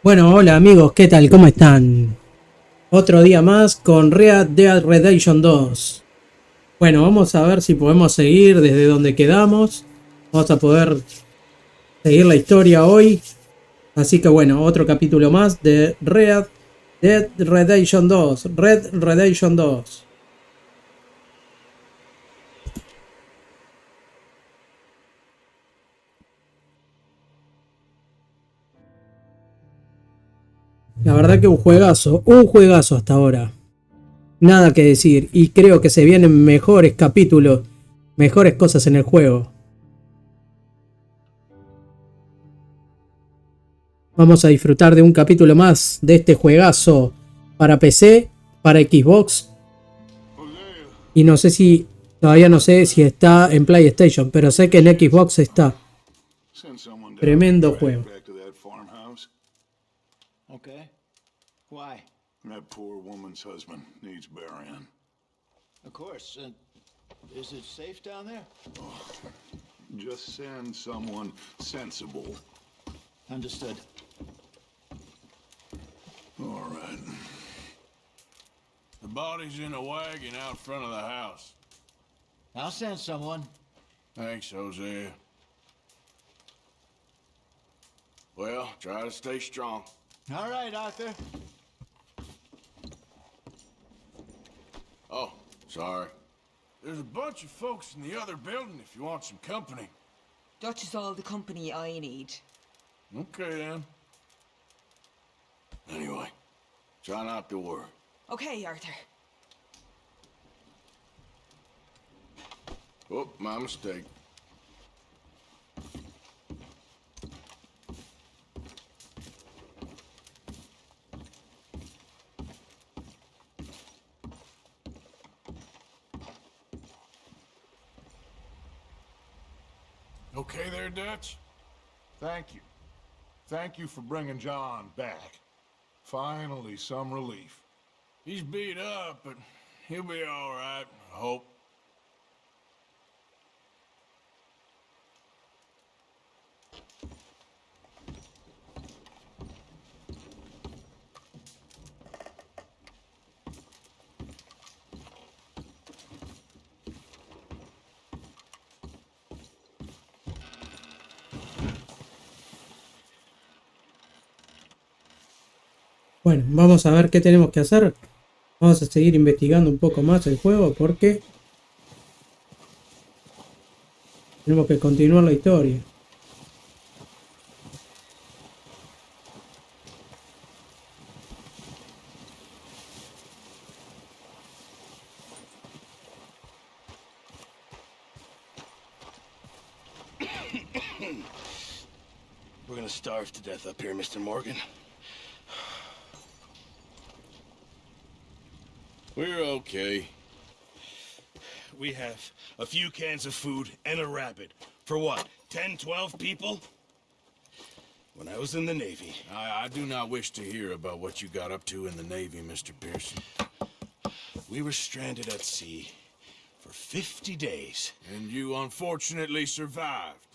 Bueno, hola amigos, ¿qué tal? ¿Cómo están? Otro día más con Red Dead Redemption 2. Bueno, vamos a ver si podemos seguir desde donde quedamos. Vamos a poder seguir la historia hoy. Así que bueno, otro capítulo más de Red Dead Redemption 2. Red Redemption 2. La verdad que un juegazo hasta ahora. Nada que decir. Y creo que se vienen mejores capítulos, mejores cosas en el juego. Vamos a disfrutar de un capítulo más de este juegazo para PC, para Xbox y no sé si, todavía no sé si está en PlayStation, pero sé que en Xbox está. Send someone down to Tremendo drag juego. you back to that farmhouse. Okay. Why? That poor woman's husband needs burying. Of course. Is it safe down there? Just send someone sensible. Understood. All right. The body's in a wagon out front of the house. I'll send someone. Thanks, Hosea. Well, try to stay strong. All right, Arthur. Oh, sorry. There's a bunch of folks in the other building if you want some company. That is all the company I need. Okay, then. Anyway, try not to worry. Okay, Arthur. Oh, my mistake. Okay there, Dutch? Thank you. Thank you for bringing John back. Finally, some relief. He's beat up, but he'll be all right, I hope. Bueno, vamos a ver qué tenemos que hacer. Vamos a seguir investigando un poco más el juego porque tenemos que continuar la historia. We're gonna starve to death up here, Mr. Morgan. We're okay. We have a few cans of food and a rabbit. For what, 10, 12 people? When I was in the Navy... I do not wish to hear about what you got up to in the Navy, Mr. Pearson. We were stranded at sea for 50 days. And you unfortunately survived.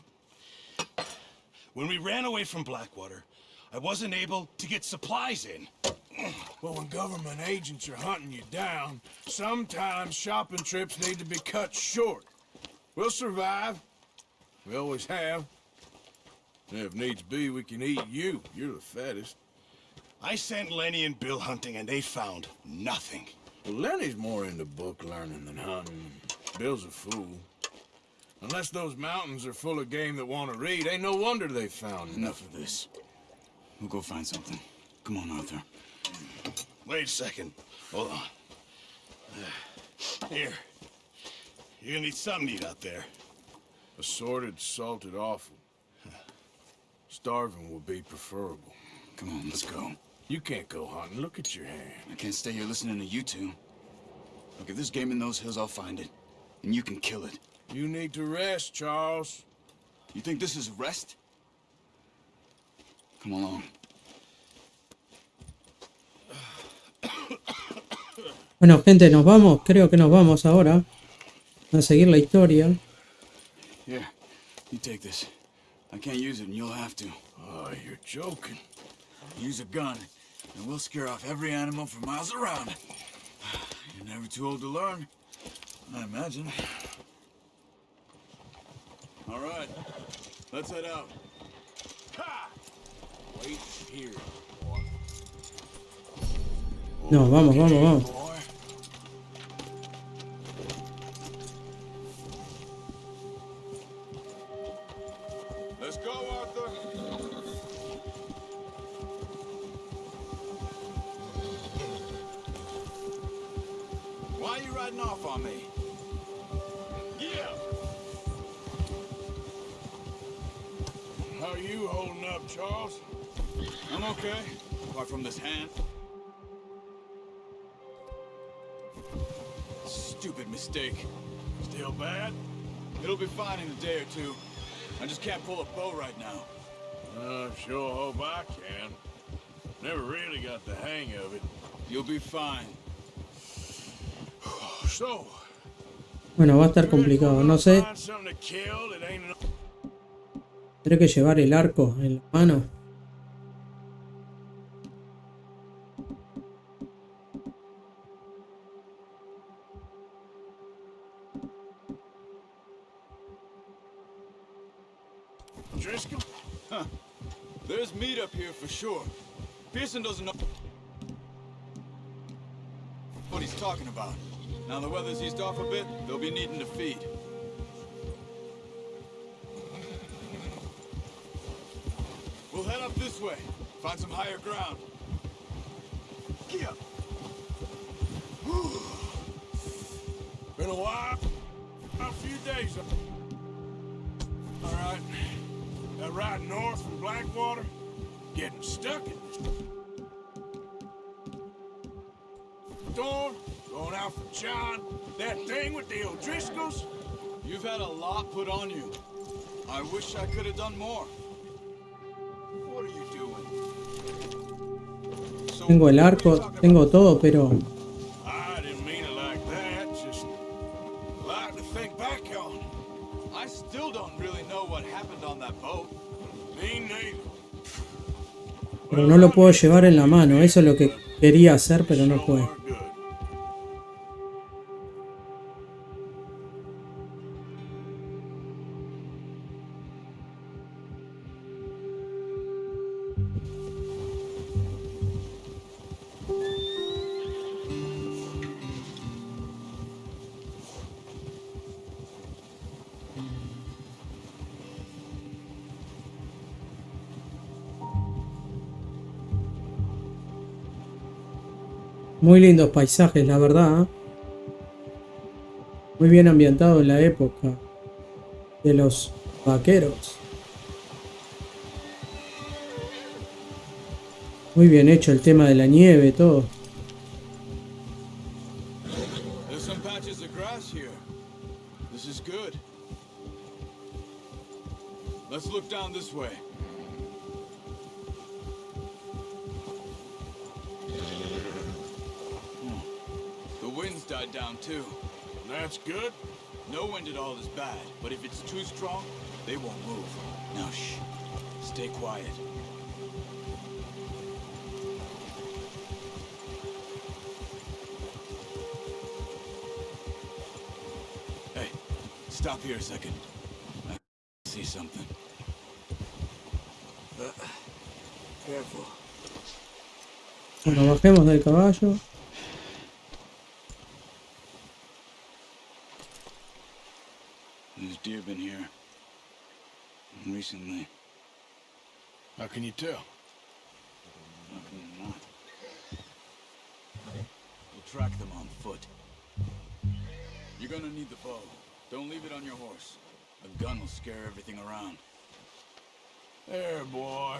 When we ran away from Blackwater, I wasn't able to get supplies in. But when government agents are hunting you down, sometimes shopping trips need to be cut short. We'll survive. We always have. And if needs be, we can eat you. You're the fattest. I sent Lenny and Bill hunting, and they found nothing. Well, Lenny's more into book learning than hunting. Bill's a fool. Unless those mountains are full of game that want to read, ain't no wonder they found Enough of this. We'll go find something. Come on, Arthur. Wait a second. Hold on. Here. You're gonna need something to eat out there. assorted, salted offal. Starving will be preferable. Come on, let's go. You can't go hunting. Look at your hand. I can't stay here listening to you two. Look, if there's game in those hills, I'll find it. And you can kill it. You need to rest, Charles. You think this is rest? Come along. Bueno, gente, nos vamos. Creo que nos vamos ahora a seguir la historia. Here, you take this. I can't use it, and you'll have to. Oh, you're joking. Use a gun, and we'll scare off every animal for miles around. You're never too old to learn, I imagine. All right, let's head out. Ha! Wait here. No, vamos, vamos, vamos. Boy. Let's go, Arthur. Why are you riding off on me? Yeah. How you holding up, Charles? I'm okay, apart from this hand. Stupid mistake. Still bad? It'll be fine in a day or two. I just can't pull a bow right now. Sure hope I can. Never really got the hang of it. You'll be fine. So, Bueno, va a estar complicado, no sé. find something to kill that ain't enough. Tendré que llevar el arco en la mano. Driscoll? Huh. There's meat up here for sure. Pearson doesn't know what he's talking about. Now the weather's eased off a bit, they'll be needing to feed. We'll head up this way, find some higher ground. Yeah. Been a while. A few days. All right. That ride north from Blackwater, getting stuck in this storm, going out for John, that thing with the O'Driscolls. You've had a lot put on you. I wish I could have done more. What are you doing? So, Tengo el what are you arco, talking tengo about? todo, pero I didn't mean it like that, just like to think back on. I still don't really know what happened on that boat. Me neither. pero no lo puedo llevar en la mano. Eso es lo que quería hacer, pero no puedo. Sure good. Muy lindos paisajes, la verdad, ¿eh? Muy bien ambientado en la época de los vaqueros. Muy bien hecho el tema de la nieve, todo. There's some patches of grass here. This is good. Let's look down this way. The wind's died down too. That's good. No wind at all is bad, but if it's too strong, they won't move. Now shh. Stay quiet. Hey, stop here a second. I see something. Careful. Bueno, bajemos del caballo. There's deer been here. Recently. How can you tell? How can you not? We'll track them on foot. You're gonna need the bow. Don't leave it on your horse. A gun will scare everything around. There, boy.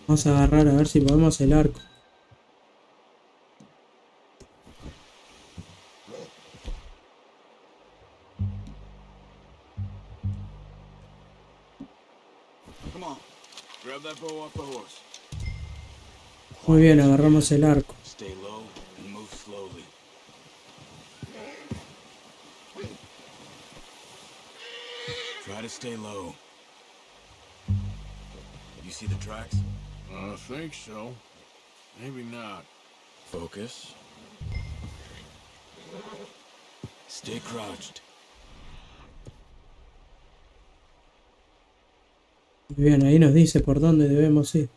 Vamos a agarrar a ver si podemos el arco. Come on. Grab that bow off the horse. Muy bien, agarramos el arco. Stay low and move slowly. Try to stay low. You see the tracks? I think so. Maybe not. Focus. Stay crouched. Bien, ahí nos dice por dónde debemos ir.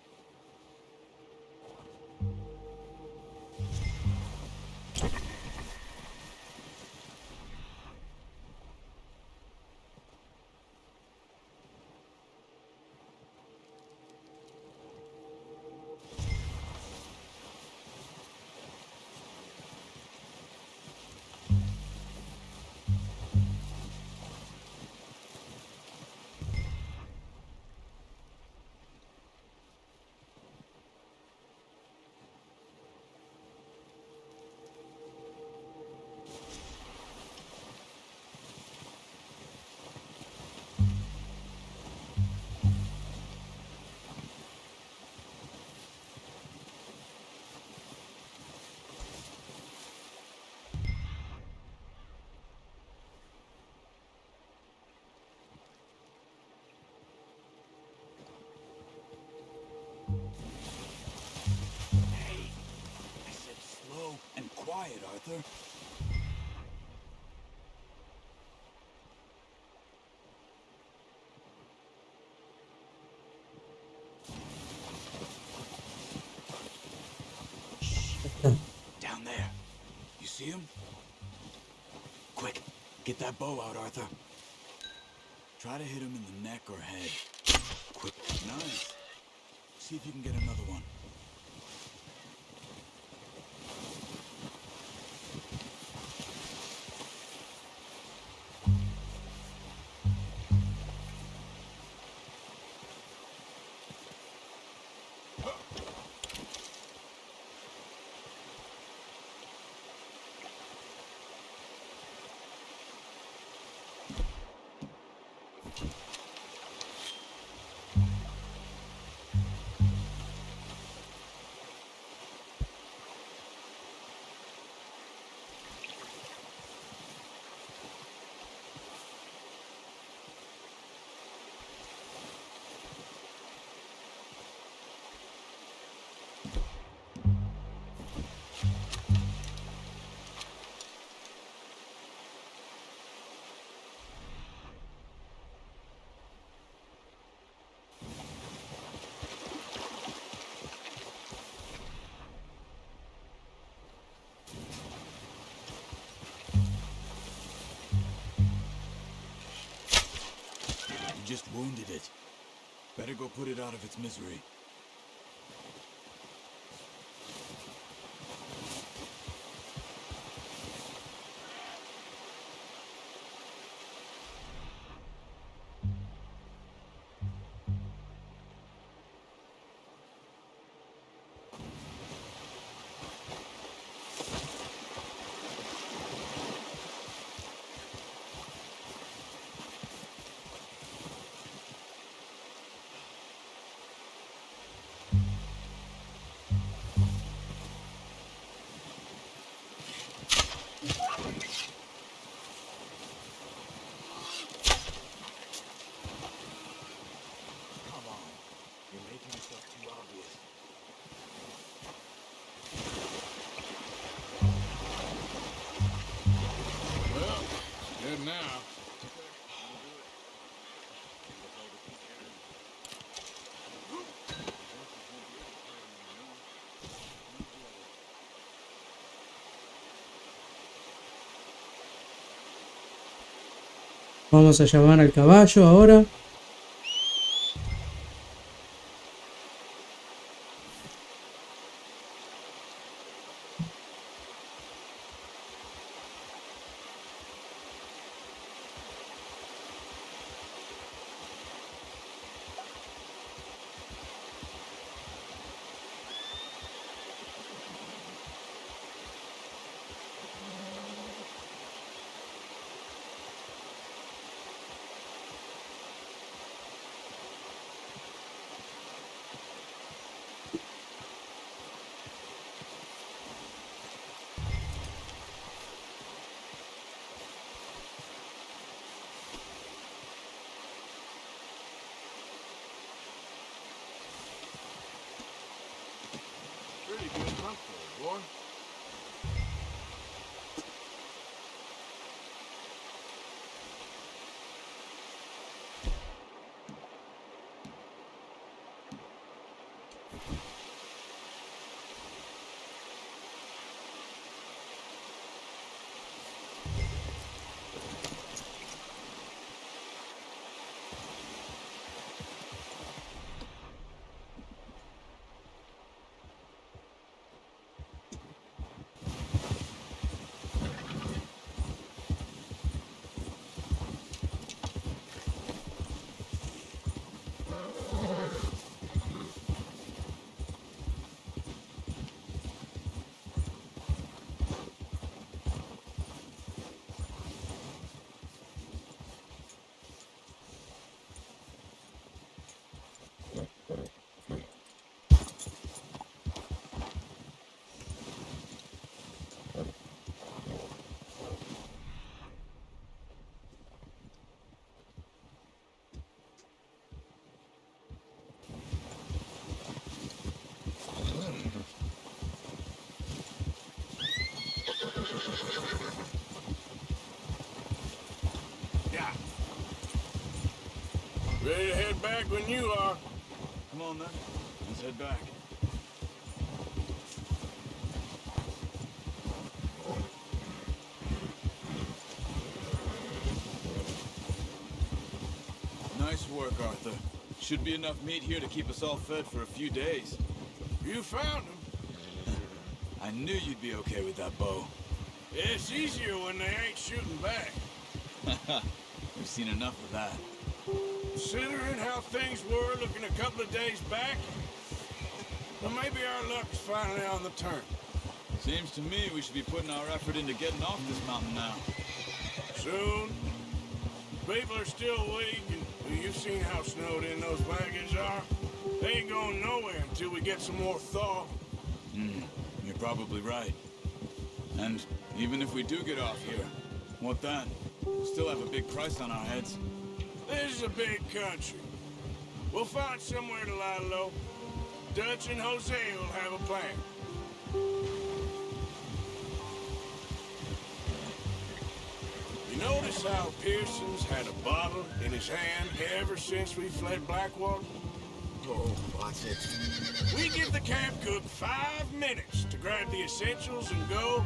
I said slow and quiet, Arthur. Down there. You see him? Quick, get that bow out, Arthur. Try to hit him in the neck or head. Quick. Nice. See if you can get another one. You just wounded it. Better go put it out of its misery. Well, good now. Vamos a llamar al caballo ahora. hunt for, boy. Yeah. Ready to head back when you are. Come on then. Let's head back. Nice work, Arthur. Should be enough meat here to keep us all fed for a few days. You found him. I knew you'd be okay with that bow. It's easier when they ain't shooting back. We've seen enough of that. Considering how things were looking a couple of days back, well, maybe our luck is finally on the turn. Seems to me we should be putting our effort into getting off this mountain now. Soon. People are still weak, and you've seen how snowed in those wagons are. They ain't going nowhere until we get some more thaw. You're probably right. And even if we do get off here, what then? We'll still have a big price on our heads. This is a big country. We'll find somewhere to lie low. Dutch and Jose will have a plan. You notice how Pearson's had a bottle in his hand ever since we fled Blackwater? Oh, what's it? We give the camp cook 5 minutes to grab the essentials and go,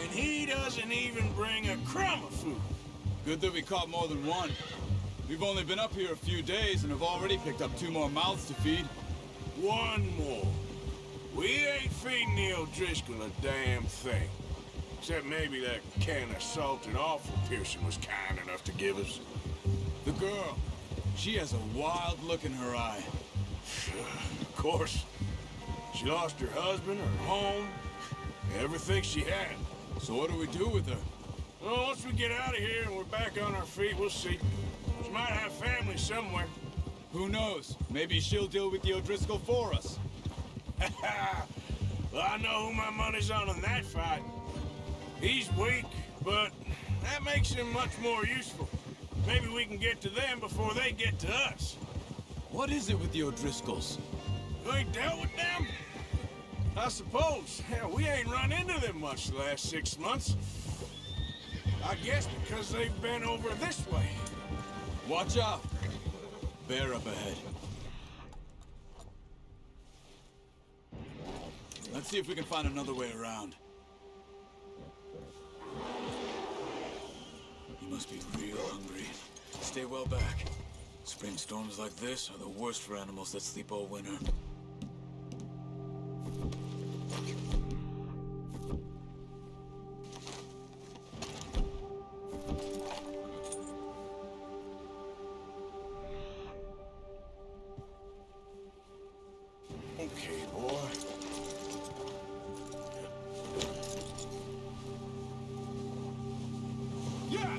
and he doesn't even bring a crumb of food. Good that we caught more than one. We've only been up here a few days and have already picked up 2 more mouths to feed. One more. We ain't feeding the O'Driscoll a damn thing. Except maybe that can of salted offal Pearson was kind enough to give us. The girl, she has a wild look in her eye. Of course. She lost her husband, her home, everything she had. So what do we do with her? Well, once we get out of here and we're back on our feet, we'll see. She might have family somewhere. Who knows? Maybe she'll deal with the O'Driscoll for us. Well, I know who my money's on that fight. He's weak, but that makes him much more useful. Maybe we can get to them before they get to us. What is it with the O'Driscolls? You ain't dealt with them? I suppose. Hell, we ain't run into them much the last 6 months. I guess because they've been over this way. Watch out! Bear up ahead. Let's see if we can find another way around. You must be real hungry. Stay well back. Spring storms like this are the worst for animals that sleep all winter. Okay, boy. Yeah!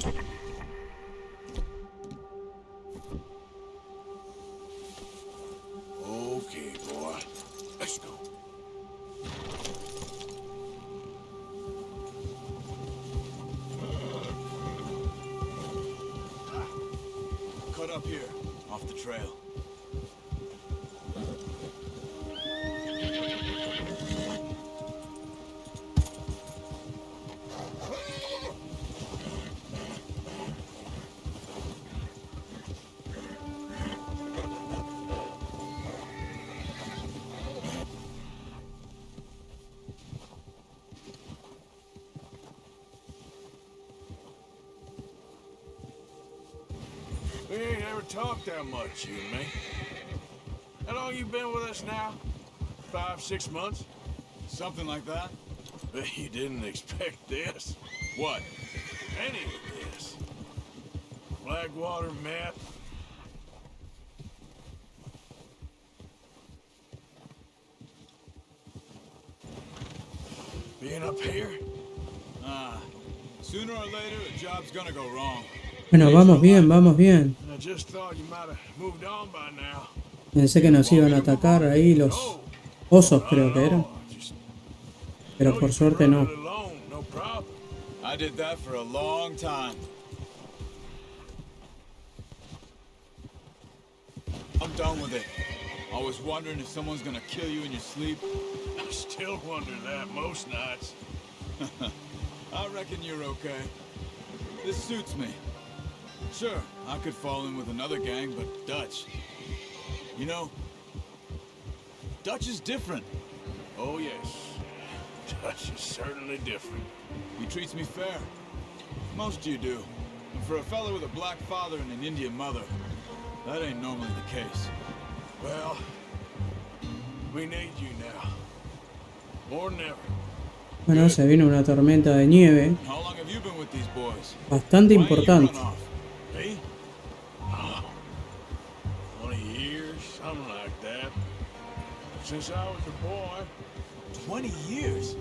Okay, boy. Let's go. Cut up here, off the trail. We ain't ever talked that much, you and me. How long you been with us now? 5, 6 months? Something like that? Bet you didn't expect this. What? Any of this. Blackwater meth. Being up here? Sooner or later, a job's gonna go wrong. Bueno, vamos bien, vamos bien. I just thought you might have moved on by now. Pensé que nos iban a atacar ahí los osos, creo que eran. Pero por suerte no. No problem. I did that for a long time. I'm done with it. I was wondering if someone's gonna kill you in your sleep. I still wonder that most nights. I reckon you're okay. This suits me. Sure, I could fall in with another gang, but Dutch... You know, Dutch is different. Oh, yes. Dutch is certainly different. He treats me fair. Most of you do. And for a fellow with a black father and an Indian mother, that ain't normally the case. Well, we need you now. More than ever. Bueno, se viene una tormenta de nieve How long have you been with these boys? bastante Why ain't you importante. run off? Me? Oh, 20 years, something like that. Since I was a boy. 20 years?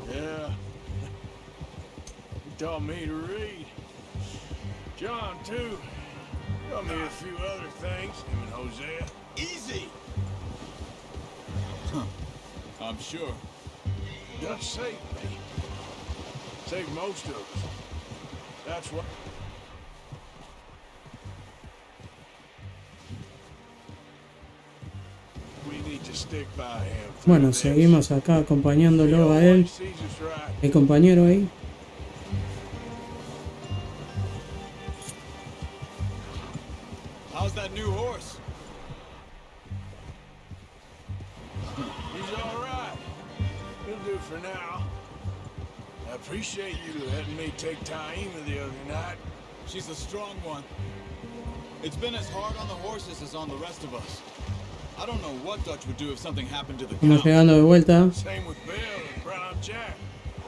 Yeah. He taught me to read. John, too. Taught me a few other things, him and Hosea. Easy! I'm sure. Dutch saved me. Saved most of us. That's what... We need to stick by him. Bueno, seguimos acá acompañándolo a él, el compañero ahí. How's that new horse? He's all right. He'll do for now. I appreciate you letting me take Taima the other night. She's a strong one. It's been as hard on the horses as on the rest of us. I don't know what Dutch would do if something happened to the Estamos count. llegando de vuelta. Same with Bill and Brown Jack.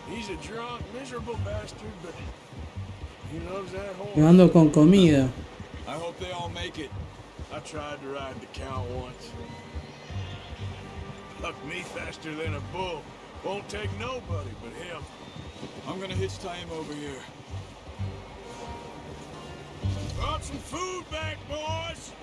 He's a drunk, miserable bastard, but he loves that horse. Llegando con comida. I hope they all make it. I tried to ride the count once. Bucked me faster than a bull. Won't take nobody but him. I'm gonna hitch Taima over here. Brought some food back, boys!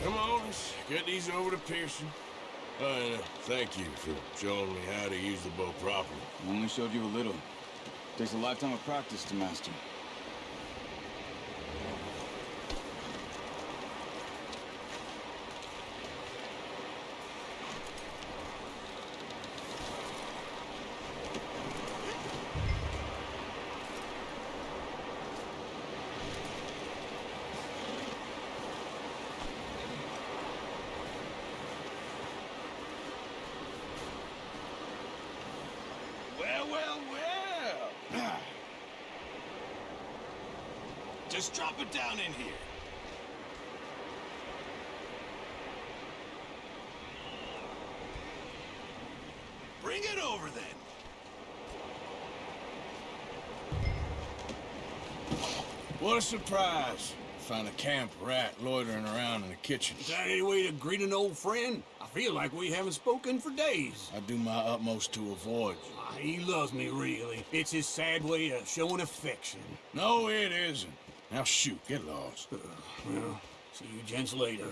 Come on, let's get these over to Pearson. Thank you for showing me how to use the bow properly. I only showed you a little. Takes a lifetime of practice to master. Well. Just drop it down in here. Bring it over then. What a surprise. Find a camp rat loitering around in the kitchen. Is that any way to greet an old friend? I feel like we haven't spoken for days. I do my utmost to avoid you. He loves me, really. It's his sad way of showing affection. No, it isn't. Now shoot, get lost. Well, see you gents later.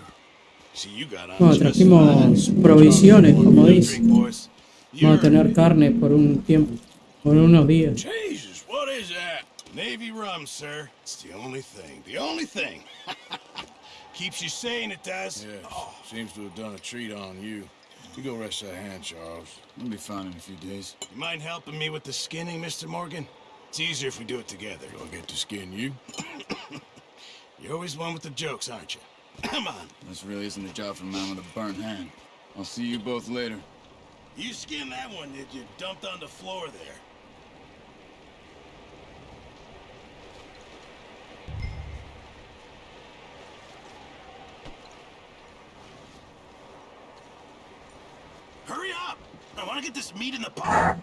See, you got Bueno, trajimos provisiones, como dice. Vamos a tener carne por un tiempo, por unos días. Jesus, what is that? Navy rum, sir. It's the only thing. The only thing. Keeps you sane, it does. Yes, seems to have done a treat on you. You go rest that hand, Charles. We'll be fine in a few days. You mind helping me with the skinning, Mr. Morgan? It's easier if we do it together. Do I get to skin you? You're always one with the jokes, aren't you? Come on. This really isn't a job for a man with a burnt hand. I'll see you both later. You skinned that one, did you? Dumped on the floor there. Hurry up! I want to get this meat in the pot.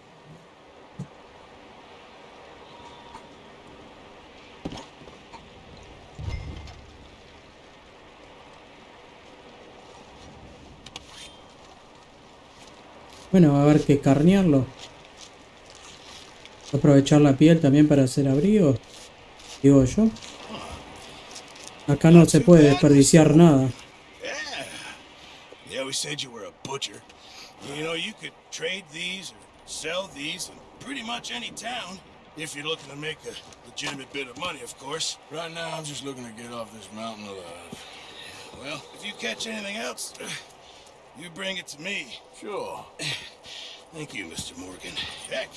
Bueno, va a haber que carnearlo. Aprovechar la piel también para hacer abrigo, digo yo. Acá no se puede desperdiciar nada. Yeah. They always said you were a butcher. You know, you could trade these or sell these in pretty much any town. If you're looking to make a legitimate bit of money, of course. Right now, I'm just looking to get off this mountain alive. Well, if you catch anything else, you bring it to me. Sure. Thank you, Mr. Morgan. Heck,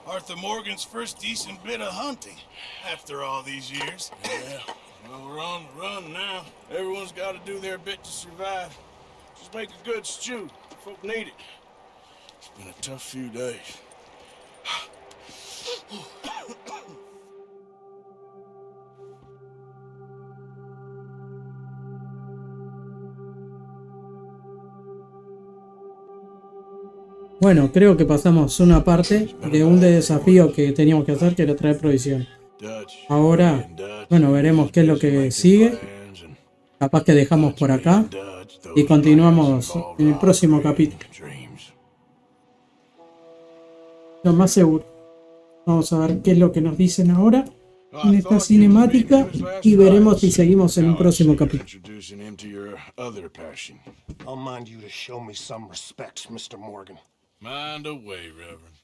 Arthur Morgan's first decent bit of hunting after all these years. Yeah. Well, we're on the run now. Everyone's got to do their bit to survive. Just make a good stew. Folk need it. It's been a tough few days. Bueno, creo que pasamos una parte de un desafío que teníamos que hacer, que era traer provisión. Ahora, bueno, veremos qué es lo que sigue. Capaz que dejamos por acá y continuamos en el próximo capítulo. Lo más seguro. Vamos a ver qué es lo que nos dicen ahora en esta cinemática y veremos si seguimos en un próximo capítulo. I'll mind you to show me some respect, Mr. Morgan. Mind away, Reverend.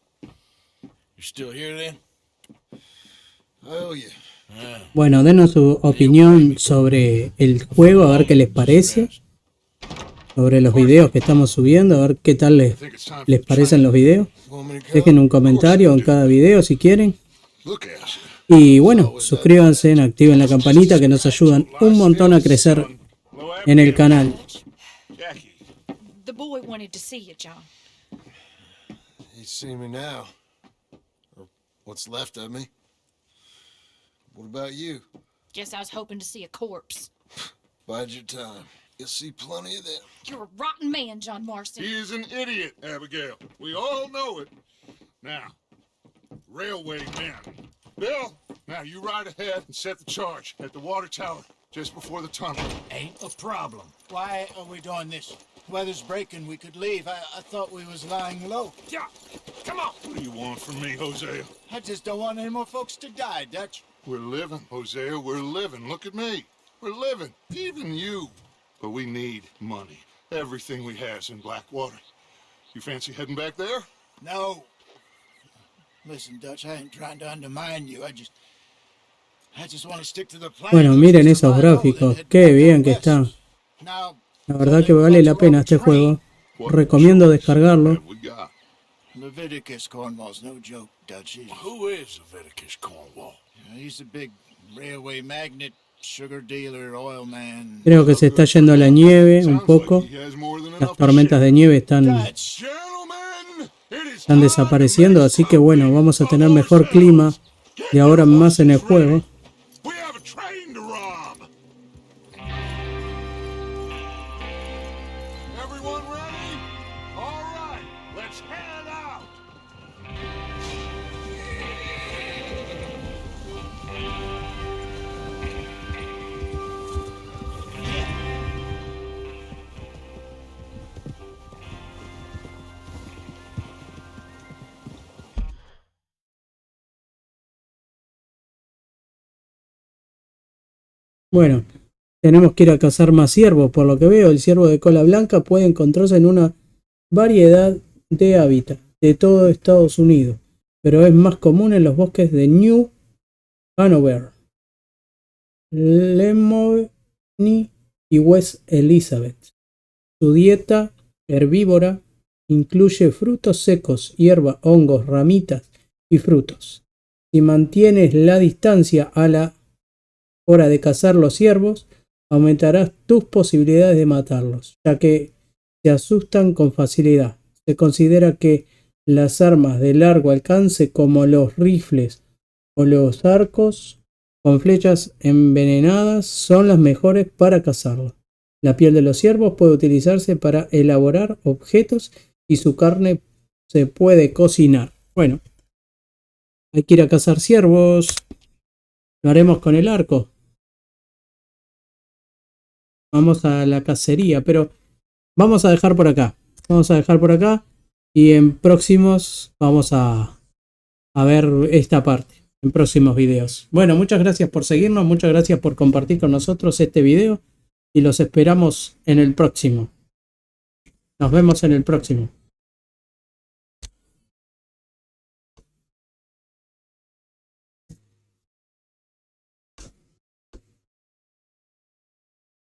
You still here then? Oh, yeah. Bueno, denos su opinión sobre el juego, a ver qué les parece. Sobre los videos que estamos subiendo, a ver qué tal les parecen los videos. Dejen un comentario en cada video si quieren. Y bueno, suscríbanse, activen la campanita que nos ayudan un montón a crecer en el canal. The boy wanted to see you, John. He's seen me now. Or what's left of me. What about you? Guess I was hoping to see a corpse. Bide your time. You'll see plenty of them. You're a rotten man, John Marston. He is an idiot, Abigail. We all know it. Now, railway men. Bill, now you ride ahead and set the charge at the water tower just before the tunnel. Ain't a problem. Why are we doing this? Weather's breaking, we could leave. I thought we was lying low. Yeah, come on. What do you want from me, Hosea? I just don't want any more folks to die, Dutch. We're living, Hosea, we're living. Look at me. We're living. Even you. But we need money. Everything we has in Blackwater. You fancy heading back there? No. Listen, Dutch, I ain't trying to undermine you. I just want to stick to the plan. Bueno, miren esos gráficos. Qué bien que están. Now, La verdad que vale la pena este juego. Recomiendo descargarlo. Leviticus Cornwall's no joke, Dutch. Who is Leviticus Cornwall? He's a big railway magnate, sugar dealer, oil man. Creo que se está yendo la nieve un poco. Las tormentas de nieve están desapareciendo, así que bueno, vamos a tener mejor clima de ahora en más en el juego. Bueno, tenemos que ir a cazar más ciervos. Por lo que veo, el ciervo de cola blanca puede encontrarse en una variedad de hábitats de todo Estados Unidos, pero es más común en los bosques de New Hanover, Lemony y West Elizabeth. Su dieta herbívora incluye frutos secos, hierba, hongos, ramitas y frutos. Si mantienes la distancia a la hora de cazar los ciervos, aumentarás tus posibilidades de matarlos, ya que se asustan con facilidad. Se considera que las armas de largo alcance como los rifles o los arcos con flechas envenenadas son las mejores para cazarlos. La piel de los ciervos puede utilizarse para elaborar objetos y su carne se puede cocinar. Bueno, hay que ir a cazar ciervos. Lo haremos con el arco. Vamos a la cacería, pero vamos a dejar por acá. Vamos a dejar por acá y en próximos vamos a ver esta parte, en próximos videos. Bueno, muchas gracias por seguirnos, muchas gracias por compartir con nosotros este video y los esperamos en el próximo. Nos vemos en el próximo.